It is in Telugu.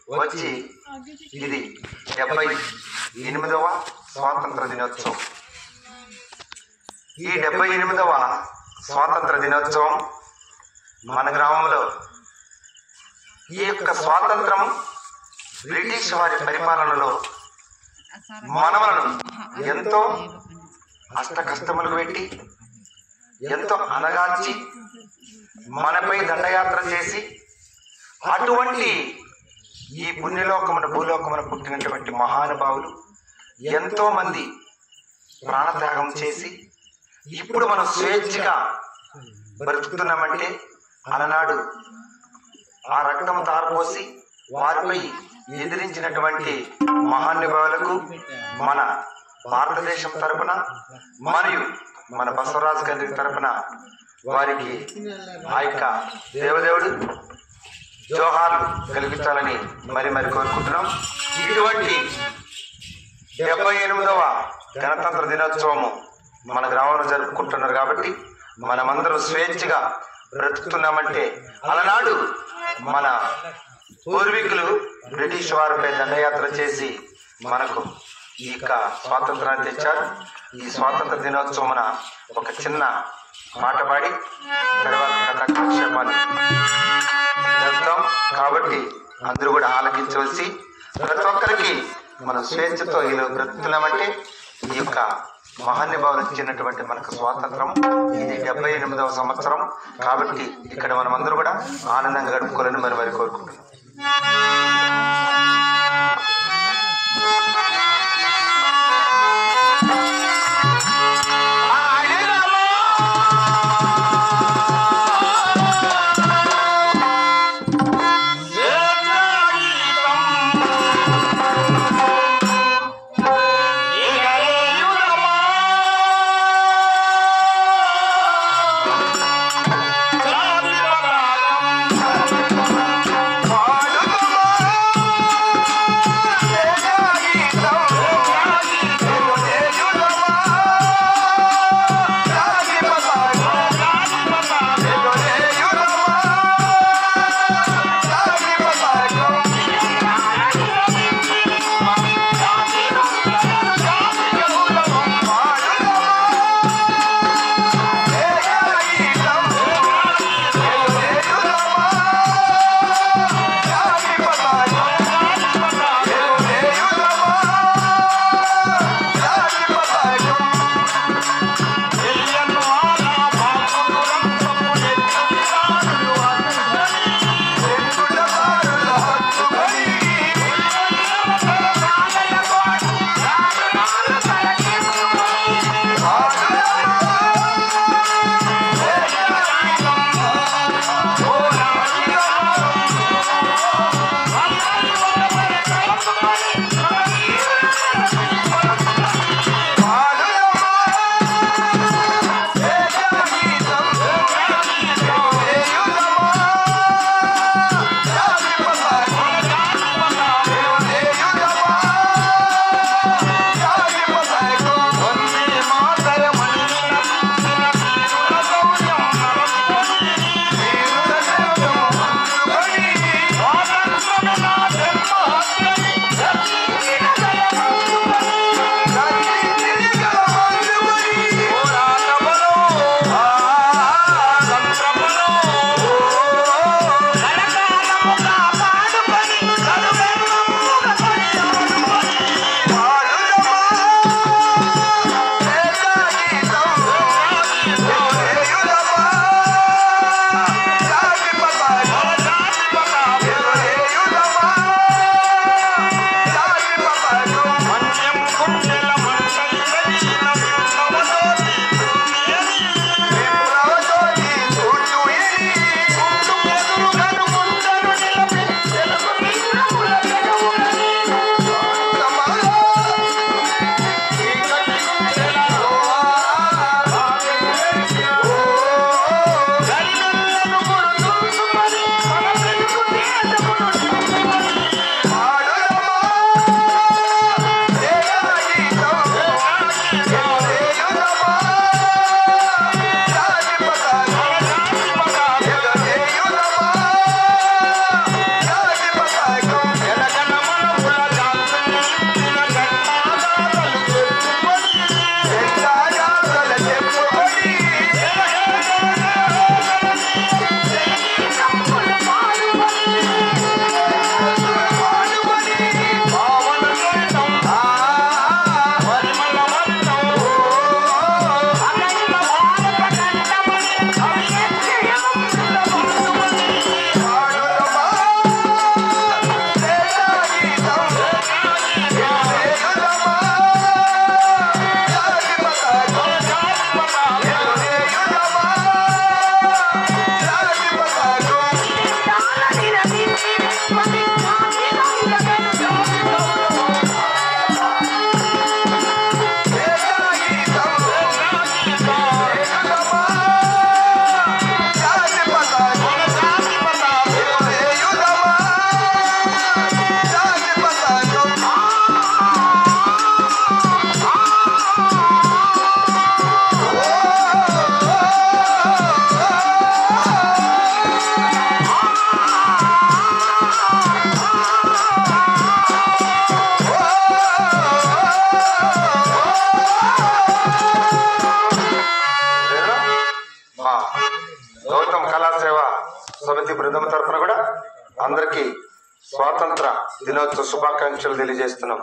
వచ్చి ఇది 78వ స్వాతంత్ర దినోత్సవం. ఈ 78వ స్వాతంత్ర దినోత్సవం మన గ్రామంలో ఈ యొక్క స్వాతంత్రం బ్రిటిష్ వారి పరిపాలనలో మనవలను ఎంతో అష్ట కష్టములకు పెట్టి ఎంతో అనగార్చి మనపై దండయాత్ర చేసి అటువంటి ఈ పుణ్యలోకమున భూలోకమున పుట్టినటువంటి మహానుభావులు ఎంతో మంది ప్రాణత్యాగం చేసి ఇప్పుడు మనం స్వేచ్ఛగా బ్రతుకుతున్నామంటే అలనాడు ఆ రక్తం తారపోసి వారిపై ఎదిరించినటువంటి మహానుభావులకు మన భారతదేశం తరపున మరియు మన బసవరాజు గారి తరపున వారికి ఆ యొక్క దేవదేవుడు జోహార్లు కలిగించాలని మరి కోరుకుంటున్నాం. ఇటువంటి 78వ గణతంత్ర దినోత్సవము మన గ్రామంలో జరుపుకుంటున్నారు కాబట్టి మనమందరం స్వేచ్ఛగా బ్రతుకుతున్నామంటే అలనాడు మన పూర్వీకులు బ్రిటిష్ వారిపై దండయాత్ర చేసి మనకు ఈ యొక్క స్వాతంత్రాన్ని తెచ్చారు. ఈ స్వాతంత్ర దినోత్సవమున ఒక చిన్న పాట పాడి తర్వాత కాలక్షేపాన్ని చేస్తాం కాబట్టి అందరూ కూడా ఆలకించవలసి. ప్రతి ఒక్కరికి మనం స్వేచ్ఛతో ఇలా బ్రతుకుతున్నామంటే ఈ యొక్క మహానుభావులు ఇచ్చినటువంటి మనకు స్వాతంత్రం. ఇది 78వ సంవత్సరం కాబట్టి ఇక్కడ మనం అందరూ కూడా ఆనందంగా గడుపుకోవాలని మరి కోరుకుంటున్నాం. Hallelujah. బృందం తరఫున కూడా అందరికీ స్వాతంత్ర దినోత్సవ శుభాకాంక్షలు తెలియజేస్తున్నాం.